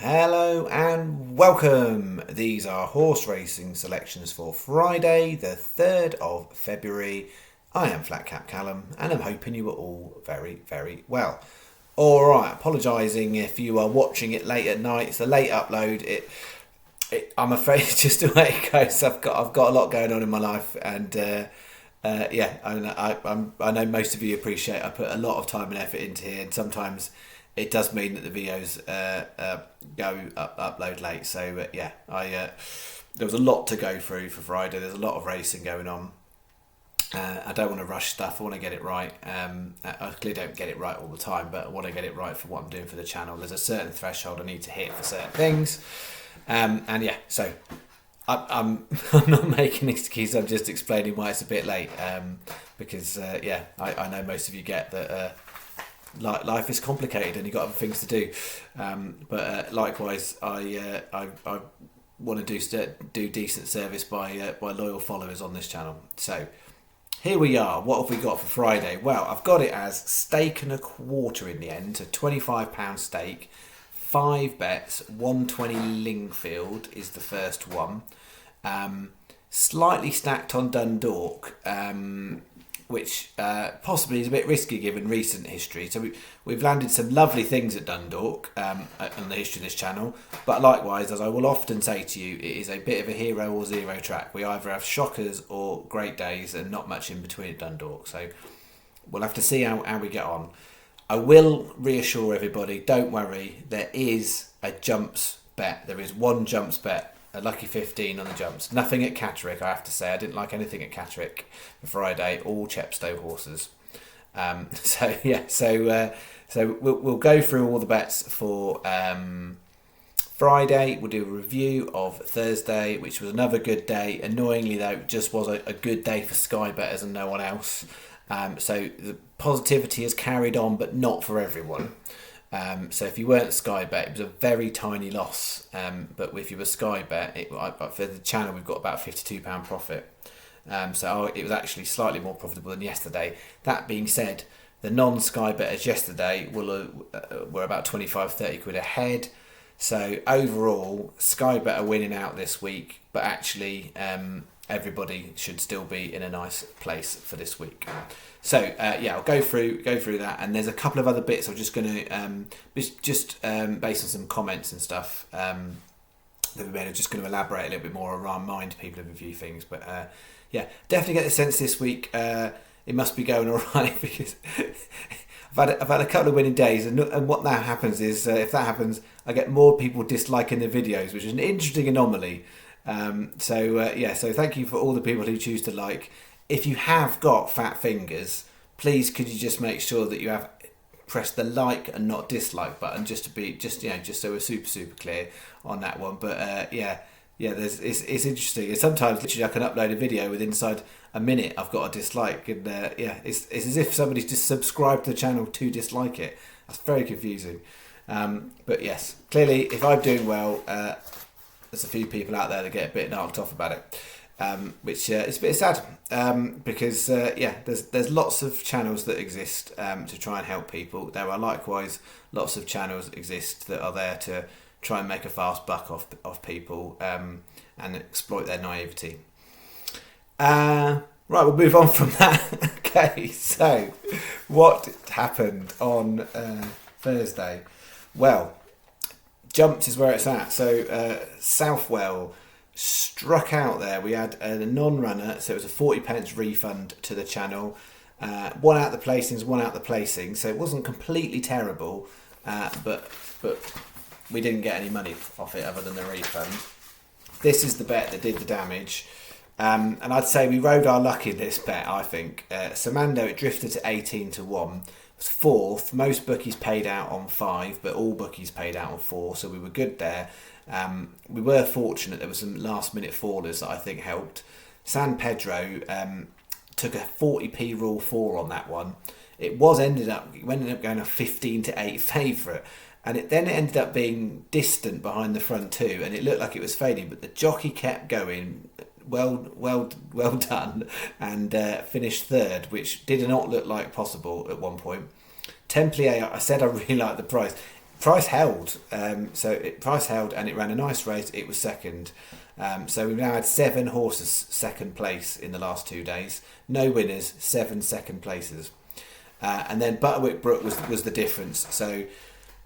Hello and welcome. These are horse racing selections for Friday, the 3rd of February. I am Flat Cap Callum and I'm hoping you are all very, very well. Alright, apologising if you are watching it late at night. It's a late upload. I'm afraid it's just the way it goes. I've got a lot going on in my life and I know most of you appreciate I put a lot of time and effort into here, and sometimes it does mean that the videos upload late. So there was a lot to go through for Friday. There's a lot of racing going on. I don't want to rush stuff. I want to get it right. I clearly don't get it right all the time, but I want to get it right for what I'm doing for the channel. There's a certain threshold I need to hit for certain things, so I'm not making an excuse. I'm just explaining why it's a bit late. Because I know most of you get that. Life is complicated and you've got other things to do, but likewise I want to do decent service by loyal followers on this channel. So here we are. What have we got for Friday? Well, I've got it as stake and a quarter in the end, a £25 stake, 5 bets, 120 Lingfield is the first one, slightly stacked on Dundalk, which possibly is a bit risky given recent history. So we've landed some lovely things at Dundalk on the history of this channel, but likewise, as I will often say to you, it is a bit of a hero or zero track. We either have shockers or great days and not much in between at Dundalk. So we'll have to see how we get on. I will reassure everybody, don't worry, there is a jumps bet. There is one jumps bet, a lucky 15 on the jumps. Nothing at Catterick, I have to say. I didn't like anything at Catterick for Friday. All Chepstow horses. So we'll go through all the bets for Friday. We'll do a review of Thursday, which was another good day. Annoyingly, though, it just was a good day for Sky bettors and no one else. So the positivity has carried on, but not for everyone. So if you weren't Sky Bet, it was a very tiny loss. But if you were Sky Bet, for the channel, we've got about £52 profit. So it was actually slightly more profitable than yesterday. That being said, the non-Sky Betters yesterday were about 25-30 quid ahead. So overall, Sky Bet are winning out this week, but actually everybody should still be in a nice place for this week. So I'll go through that, and there's a couple of other bits I'm just going to based on some comments and stuff that we made. I'm just going to elaborate a little bit more and remind people of a few things. But definitely get the sense this week it must be going all right, because I've had a couple of winning days, and what now happens is if that happens, I get more people disliking the videos, which is an interesting anomaly. So thank you for all the people who choose to like. If you have got fat fingers, please could you just make sure that you have pressed the like and not dislike button, just so we're super clear on that one. But it's interesting. And sometimes literally I can upload a video with inside a minute I've got a dislike, and it's as if somebody's just subscribed to the channel to dislike it. That's very confusing. But yes, clearly if I'm doing well, there's a few people out there that get a bit knocked off about it, which is a bit sad, because there's lots of channels that exist to try and help people. There are likewise lots of channels that exist that are there to try and make a fast buck off people and exploit their naivety. Right, we'll move on from that. Okay, so what happened on Thursday? Well, jumps is where it's at. So Southwell struck out there. We had a non-runner, so it was a 40p refund to the channel. One out the placings, one out the placing. So it wasn't completely terrible, but we didn't get any money off it other than the refund. This is the bet that did the damage. And I'd say we rode our luck in this bet, I think. Samando, it drifted to 18-1. Was fourth. Most bookies paid out on 5, but all bookies paid out on 4, so we were good there. We were fortunate. There were some last minute fallers that I think helped. San Pedro took a 40p rule 4 on that one. It ended up going a 15-8 favourite, and it ended up being distant behind the front two, and it looked like it was fading, but the jockey kept going. Well done, and finished third, which did not look like possible at one point. Templier, I said I really liked the price. Price held. Price held, and it ran a nice race. It was second. So we've now had 7 horses second place in the last 2 days. No winners, 7 second places. And then Butterwick Brook was the difference. So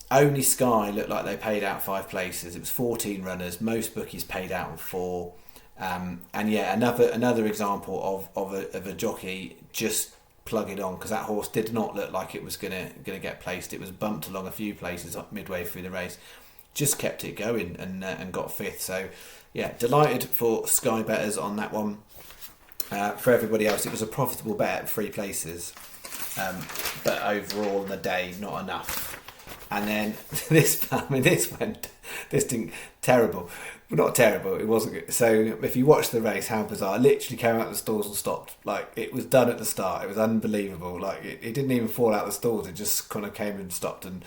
only Sky looked like they paid out 5 places. It was 14 runners. Most bookies paid out on 4. And yeah, another example of a jockey just plugging on, because that horse did not look like it was gonna get placed. It was bumped along a few places up midway through the race. Just kept it going and got 5th. So yeah, delighted for Sky betters on that one. For everybody else, it was a profitable bet at 3 places, but overall in the day, not enough. And then this didn't terrible. Well, not terrible, it wasn't good. So if you watch the race, how bizarre. It literally came out of the stalls and stopped. Like, it was done at the start. It was unbelievable. Like, it didn't even fall out of the stalls. It just kind of came and stopped, and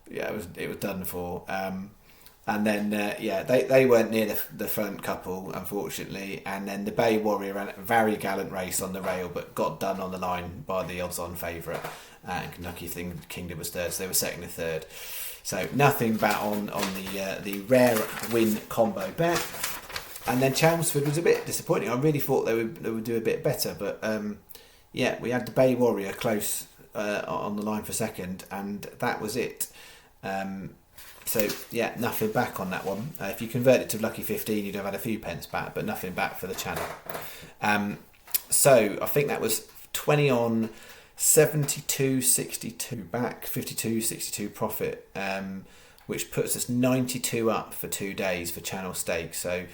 yeah, it was done for. And then they weren't near the front couple, unfortunately. And then the Bay Warrior ran a very gallant race on the rail, but got done on the line by the odds-on favourite. And Kentucky Kingdom was third, so they were second and third. So nothing bet on the rare win combo bet. And then Chelmsford was a bit disappointing. I really thought they would do a bit better, but we had the Bay Warrior close on the line for second, and that was it. So yeah, nothing back on that one. If you convert it to lucky 15, you'd have had a few pence back, but nothing back for the channel. So I think that was 20 on, 72.62 back, 52.62 profit, which puts us 92 up for 2 days for channel stake. So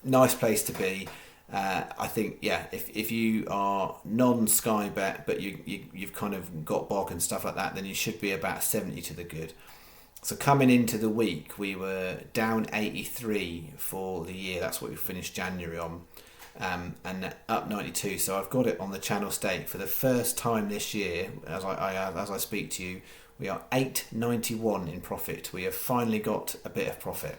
nice place to be. I think, yeah, if you are non-Sky bet, but you've kind of got bog and stuff like that, then you should be about 70 to the good. So coming into the week, we were down 83 for the year. That's what we finished January on. And up 92. So I've got it on the channel stake for the first time this year. As I speak to you, we are 891 in profit. We have finally got a bit of profit.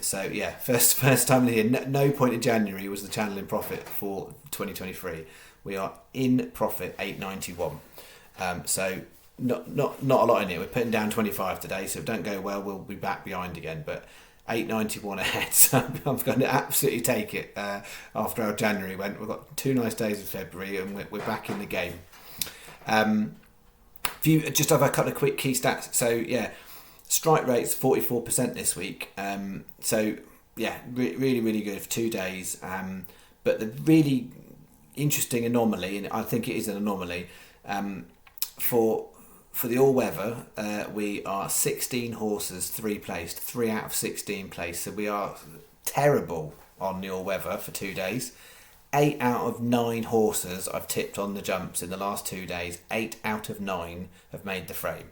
So yeah, first time of the year. No point in January was the channel in profit for 2023. We are in profit, 891. So not a lot in it. We're putting down 25 today, so if it don't go well, we'll be back behind again. But 891 ahead, so I'm going to absolutely take it after our January went. We've got 2 nice days of February, and we're back in the game. Just have a couple of quick key stats. So yeah, strike rate's 44% this week. So yeah, really good for 2 days. But the really interesting anomaly, and I think it is an anomaly, for the all-weather, we are 16 horses, 3 placed, 3 out of 16 placed. So we are terrible on the all-weather for 2 days. 8 out of 9 horses I've tipped on the jumps in the last 2 days. 8 out of 9 have made the frame.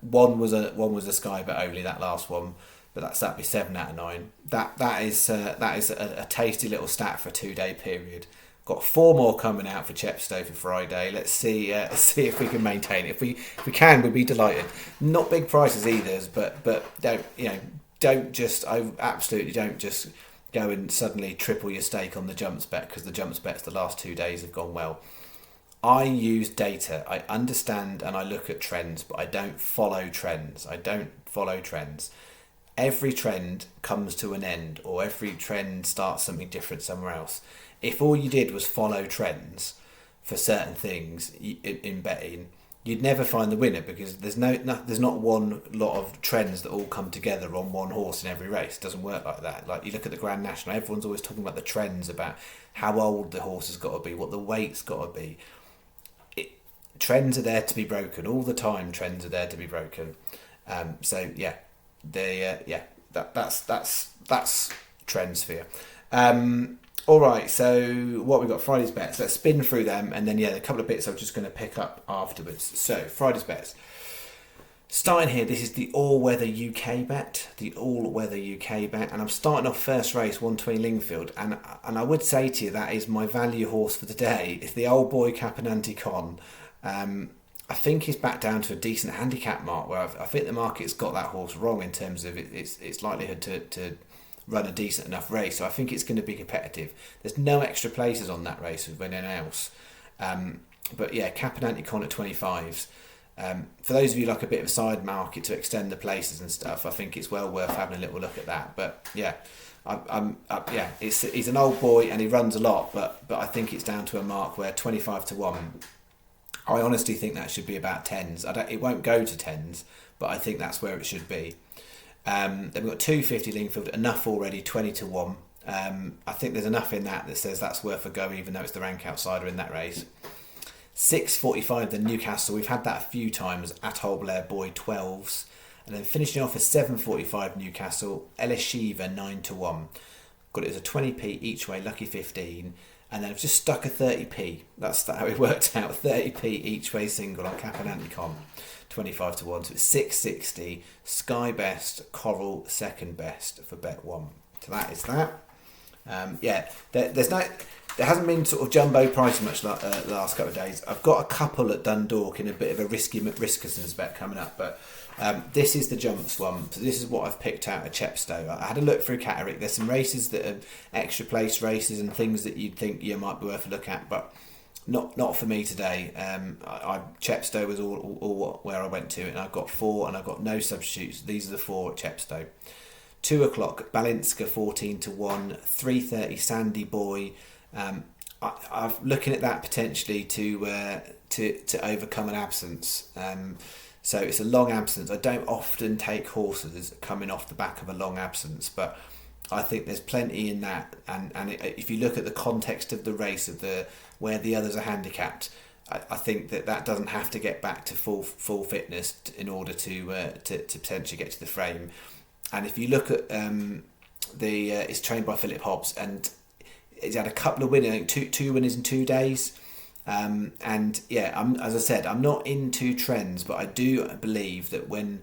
One was a Sky bet only, that last one, but that'd be 7 out of 9. That is a tasty little stat for a 2-day period. Got 4 more coming out for Chepstow for Friday. Let's see if we can maintain it. If we can, we'll be delighted. Not big prices either, but don't just go and suddenly triple your stake on the jumps bet, because the jumps bets the last 2 days have gone well. I use data. I understand and I look at trends, but I don't follow trends. Every trend comes to an end, or every trend starts something different somewhere else. If all you did was follow trends for certain things in betting, you'd never find the winner, because there's not one lot of trends that all come together on one horse in every race. It doesn't work like that. Like, you look at the Grand National, everyone's always talking about the trends, about how old the horse has got to be, what the weight's got to be. Trends are there to be broken all the time. Trends are there to be broken. So yeah, that's trends for you. All right, so what we got? Friday's bets. Let's spin through them, and then a couple of bits I'm just going to pick up afterwards. So Friday's bets. Starting here, this is the all-weather UK bet. And I'm starting off first race 120 Lingfield, and I would say to you that is my value horse for the day. It's the old boy Caponanti Con. I think he's back down to a decent handicap mark, where I think the market's got that horse wrong in terms of its likelihood to run a decent enough race. So I think it's going to be competitive. There's no extra places on that race with anyone else. But yeah, Caponanti Con at 25s. For those of you like a bit of a side market to extend the places and stuff, I think it's well worth having a little look at that. But yeah, he's an old boy and he runs a lot, but I think it's down to a mark where 25 to 1. I honestly think that should be about tens. It won't go to tens, but I think that's where it should be. Then we've got 250 Lingfield, enough already, 20 to 1. I think there's enough in that says that's worth a go, even though it's the rank outsider in that race. 6.45 the Newcastle. We've had that a few times. Atoll Blair Boy 12s. And then finishing off a 7.45 Newcastle, Elishiva 9 to 1. Got it as a 20p each way, lucky 15. And then I've just stuck a 30p. That's how it worked out. 30p each way single on Cap and Anticom. 25 to 1. So it's 6.60. Sky best, Coral second best for bet 1. So that is that. There hasn't been sort of jumbo pricing much the last couple of days. I've got a couple at Dundalk in a bit of a risky McRiskerson's bet coming up, but this is the jumps one. So this is what I've picked out at Chepstow. I had a look through Catterick. There's some races that are extra place races and things that you'd think you might be worth a look at, but not for me today. Chepstow was all where I went to, and I've got 4 and I've got no substitutes. These are the 4 at Chepstow. 2 o'clock Balinska 14 to 1. 3:30 Sandy Boy. I'm looking at that potentially to overcome an absence. So it's a long absence. I don't often take horses coming off the back of a long absence, but I think there's plenty in that. And if you look at the context of the race of where the others are handicapped, I think that doesn't have to get back to full fitness in order to potentially get to the frame. And if you look at it's trained by Philip Hobbs, and he's had a couple of winners, I think two winners in 2 days. And yeah, as I said, I'm not into trends, but I do believe that when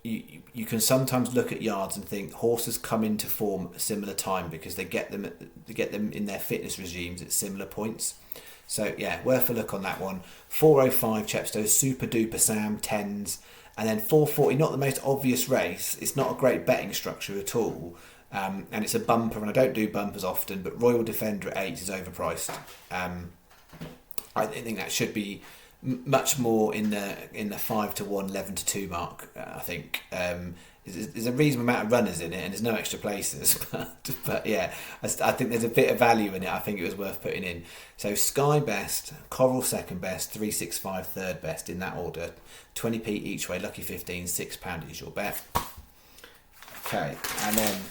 you can sometimes look at yards and think horses come into form at a similar time because they get them in their fitness regimes at similar points. So yeah, worth a look on that one. 4.05 Chepstow, Super Duper Sam 10s, and then 4.40. Not the most obvious race. It's not a great betting structure at all. And it's a bumper, and I don't do bumpers often, but Royal Defender at 8 is overpriced. I think that should be much more in the 5 to 1, 11 to 2 mark. I think there's a reasonable amount of runners in it, and there's no extra places. But yeah, I think there's a bit of value in it. I think it was worth putting in. So Sky best, Coral second best, 365 third best in that order. 20p each way, lucky 15, £6 is your bet. Okay, and then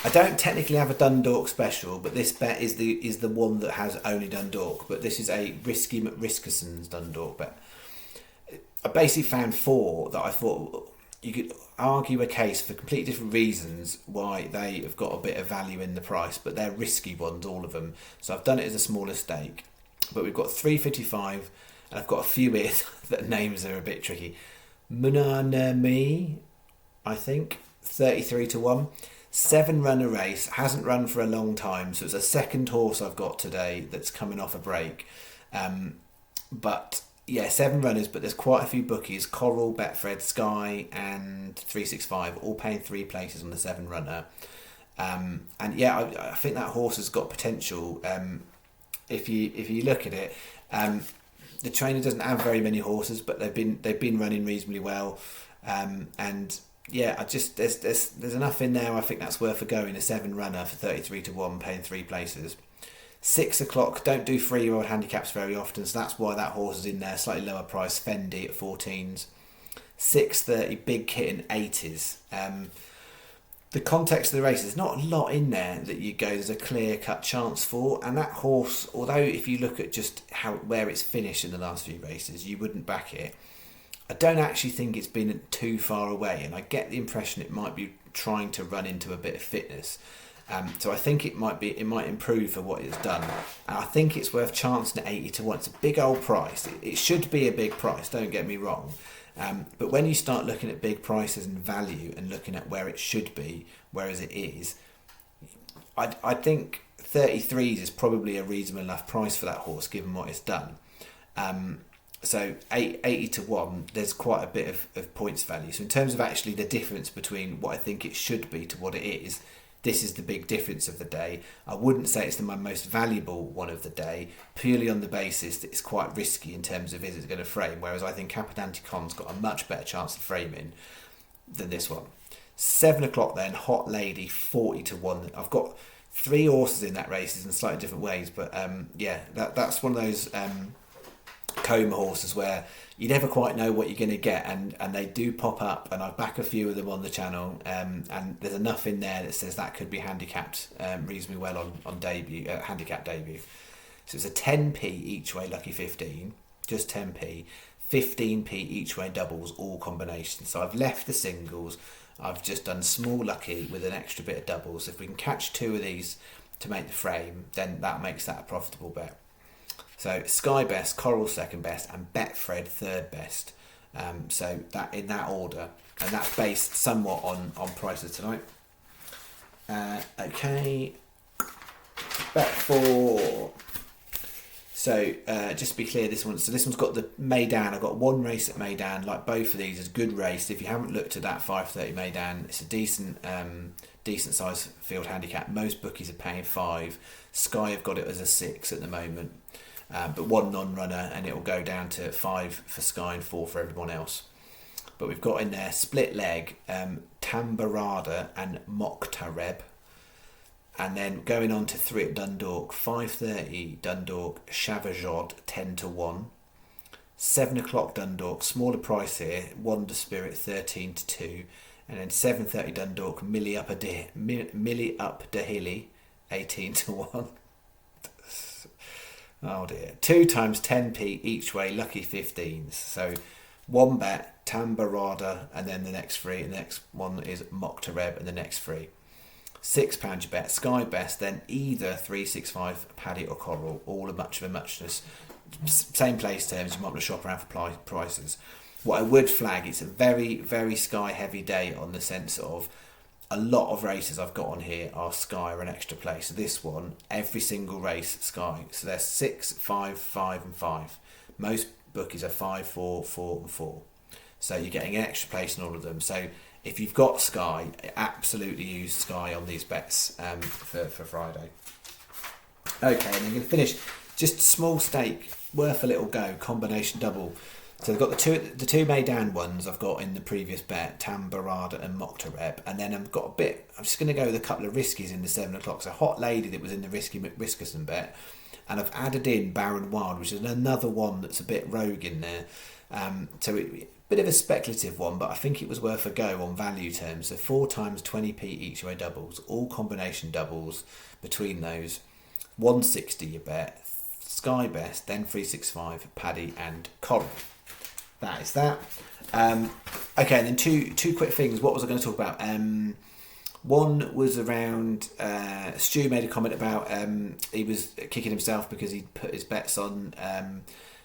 I don't technically have a Dundalk special, but this bet is the one that has only Dundalk. But this is a risky McRiskerson's Dundalk bet. I basically found 4 that I thought you could argue a case for completely different reasons why they have got a bit of value in the price, but they're risky ones, all of them. So I've done it as a smaller stake. But we've got 355, and I've got a few here that names are a bit tricky. Munanami, I think. 33 to 1. 7 runner race, hasn't run for a long time, so it's a second horse I've got today that's coming off a break. But yeah, 7 runners, but there's quite a few bookies. Coral, Betfred, Sky and 365 all paying 3 places on the 7 runner. And yeah, I think that horse has got potential. If you look at it, the trainer doesn't have very many horses, but they've been running reasonably well. And yeah, there's enough in there. I think that's worth a go in a 7 runner for 33 to 1, paying 3 places. 6 o'clock, don't do 3-year-old handicaps very often, so that's why that horse is in there. Slightly lower price, Fendi at 14s. 6:30, Big Kitten 80s. The context of the race, there's not a lot in there that you go, there's a clear-cut chance for. And that horse, although if you look at just where it's finished in the last few races, you wouldn't back it. I don't actually think it's been too far away, and I get the impression it might be trying to run into a bit of fitness. So I think it might improve for what it's done. And I think it's worth chancing at 80 to 1. It's a big old price. It should be a big price, don't get me wrong. But when you start looking at big prices and value and looking at where it should be, whereas it is, I think 33s is probably a reasonable enough price for that horse given what it's done. So 80 to 1, there's quite a bit of points value. So in terms of actually the difference between what I think it should be to what it is, this is the big difference of the day. I wouldn't say it's my most valuable one of the day, purely on the basis that it's quite risky in terms of is it going to frame, whereas I think Capitanti Con's got a much better chance of framing than this one. 7 o'clock then, Hot Lady, 40-1. I've got 3 horses in that races in slightly different ways, but that's one of those coma horses where you never quite know what you're going to get, and they do pop up, and I back a few of them on the channel, and there's enough in there that says that could be handicapped reasonably well on debut, handicap debut. So it's a 10p each way lucky 15, just 10p, 15p each way doubles, all combinations. So I've left the singles, I've just done small lucky with an extra bit of doubles. If we can catch 2 of these to make the frame, then that makes that a profitable bet. So Sky best, Coral second best, and Betfred third best. So that in that order, and that's based somewhat on prices tonight. Okay, bet 4. So just to be clear, this one's got the Meydan. I've got 1 race at Meydan. Like both of these, is a good race. If you haven't looked at that 5:30 Meydan, it's a decent size field handicap. Most bookies are paying 5. Sky have got it as a 6 at the moment. But 1 non-runner, and it will go down to 5 for Sky and 4 for everyone else. But we've got in there split leg, Tambarada and Mokhtareb, and then going on to 3 at Dundalk, 5:30 Dundalk, Shavajod 10-1, 7 o'clock Dundalk, smaller price here, Wonder Spirit 13-2, and then 7:30 Dundalk, Millie Up Dahili 18-1. Oh dear. 2 times 10p each way, lucky 15s. So 1 bet, Tambarada, and then the next 3. And the next one is Mokhtareb, and the next 3. £6 your bet, Sky best, then either 365 Paddy or Coral, all a much of a muchness. Same place terms, you might want to shop around for prices. What I would flag, it's a very, very Sky heavy day on the sense of a lot of races I've got on here are Sky or an extra place. So this one, every single race Sky. So there's 6, 5, 5 and 5. Most bookies are 5, 4, 4 and 4. So you're getting an extra place in all of them. So if you've got Sky, absolutely use Sky on these bets for Friday. Okay, and I'm going to finish. Just small stake, worth a little go, combination double. So I've got the two Meydan ones I've got in the previous bet, Tambarada and Mokhtareb, and then I've got I'm just going to go with a couple of riskies in the 7 o'clock. So Hot Lady that was in the risky McRiskerson bet, and I've added in Baron Wild, which is another one that's a bit rogue in there. So a bit of a speculative one, but I think it was worth a go on value terms. So 4 times 20p each way doubles, all combination doubles between those. 160 you bet, Sky best, then 365 Paddy and Coral. That is that. Okay, and then two quick things. What was I going to talk about? One was around Stu made a comment about he was kicking himself because he put his bets on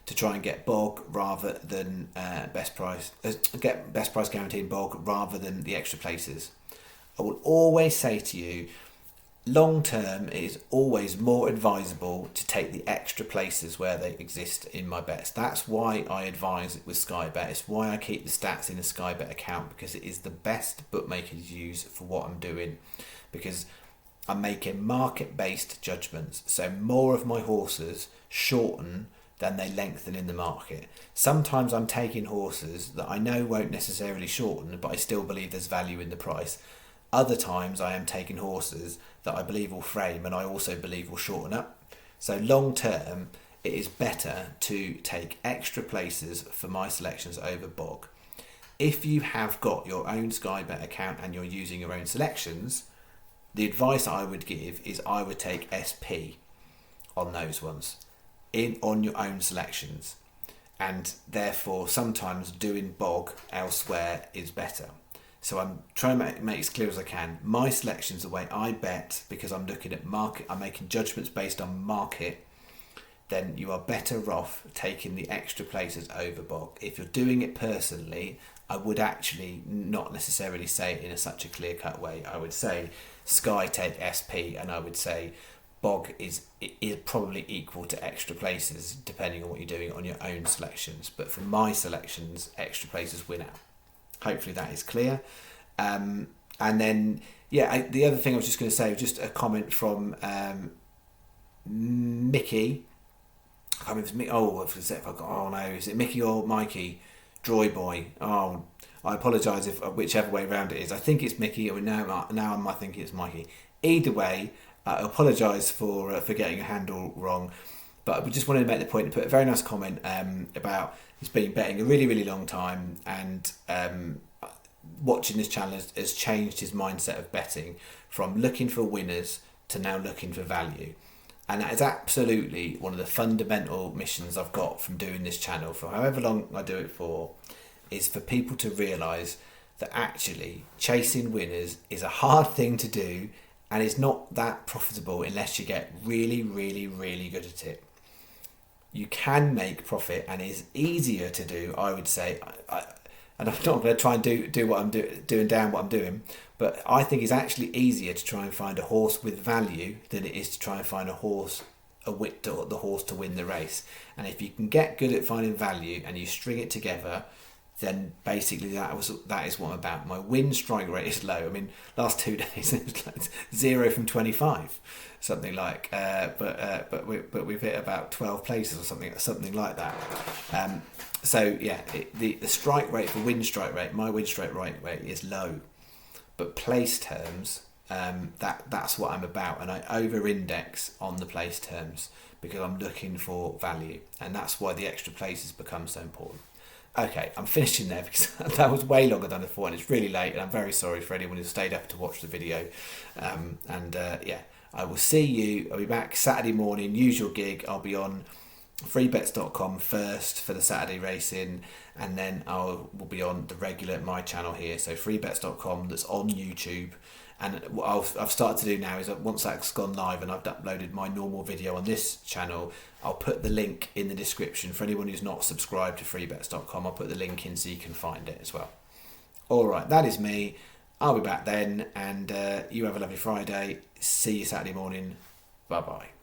to try and get bog rather than best price guaranteed bog rather than the extra places. I will always say to you, long term, it is always more advisable to take the extra places where they exist in my bets. That's why I advise it with Sky Bet. It's why I keep the stats in a Sky Bet account, because it is the best bookmakers use for what I'm doing, because I'm making market-based judgments. So more of my horses shorten than they lengthen in the market. Sometimes I'm taking horses that I know won't necessarily shorten, but I still believe there's value in the price. Other times I am taking horses that I believe will frame and I also believe will shorten up. So long term, it is better to take extra places for my selections over bog. If you have got your own Sky Bet account and you're using your own selections, the advice I would give is I would take SP on those ones, on your own selections. And therefore, sometimes doing bog elsewhere is better. So I'm trying to make it as clear as I can. My selection's the way I bet, because I'm looking at market, I'm making judgments based on market. Then you are better off taking the extra places over bog. If you're doing it personally, I would actually not necessarily say it in such a clear-cut way. I would say Sky take SP, and I would say bog is probably equal to extra places, depending on what you're doing on your own selections. But for my selections, extra places win out. Hopefully that is clear. And then, yeah, the other thing I was just going to say was just a comment from Mickey. I can't remember if it's Mickey. Oh no, is it Mickey or Mikey? Droy Boy. Oh, I apologise if whichever way around it is. I think it's Mickey, or now I might think it's Mikey. Either way, I apologise for getting a handle wrong. But I just wanted to make the point to put a very nice comment about he's been betting a really, really long time, and watching this channel has changed his mindset of betting from looking for winners to now looking for value. And that is absolutely one of the fundamental missions I've got from doing this channel for however long I do it for, is for people to realise that actually chasing winners is a hard thing to do, and it's not that profitable unless you get really, really, really good at it. You can make profit, and it's easier to do, I would say. And I'm not going to try and do what I'm doing down what I'm doing, but I think it's actually easier to try and find a horse with value than it is to try and find the horse to win the race. And if you can get good at finding value and you string it together, then basically that is what I'm about. My win strike rate is low. I mean, last 2 days it was like 0 from 25, something like. But we've hit about 12 places or something like that. So yeah, the strike rate for win strike rate, my win strike rate is low, but place terms, that's what I'm about, and I over-index on the place terms because I'm looking for value, and that's why the extra places become so important. Okay, I'm finishing there because that was way longer than I thought, and it's really late, and I'm very sorry for anyone who stayed up to watch the video. Yeah, I will see you. I'll be back Saturday morning, usual gig. I'll be on freebets.com first for the Saturday racing, and then will be on the regular my channel here, so freebets.com, that's on YouTube. And what I've started to do now is that once that's gone live and I've uploaded my normal video on this channel, I'll put the link in the description for anyone who's not subscribed to freebets.com. I'll put the link in so you can find it as well. Alright, that is me. I'll be back then, and you have a lovely Friday. See you Saturday morning. Bye bye.